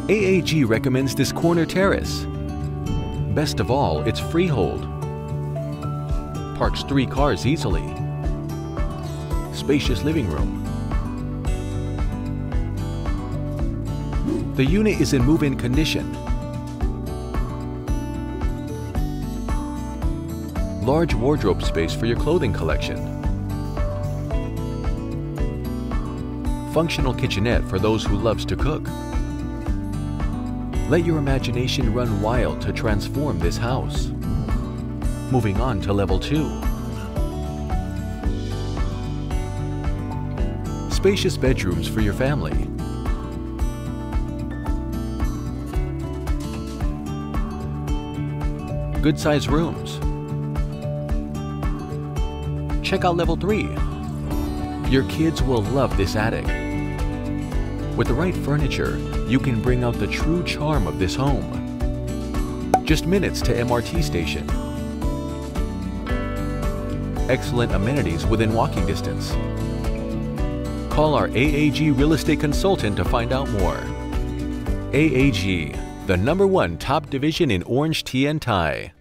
AAG recommends this corner terrace. Best of all, it's freehold. Parks 3 cars easily. Spacious living room. The unit is in move-in condition. Large wardrobe space for your clothing collection. Functional kitchenette for those who loves to cook. Let your imagination run wild to transform this house. Moving on to level 2. Spacious bedrooms for your family. Good-sized rooms. Check out level 3. Your kids will love this attic. With the right furniture, you can bring out the true charm of this home. Just minutes to MRT station. Excellent amenities within walking distance. Call our AAG Real Estate Consultant to find out more. AAG, the #1 top division in orange tea and Thai.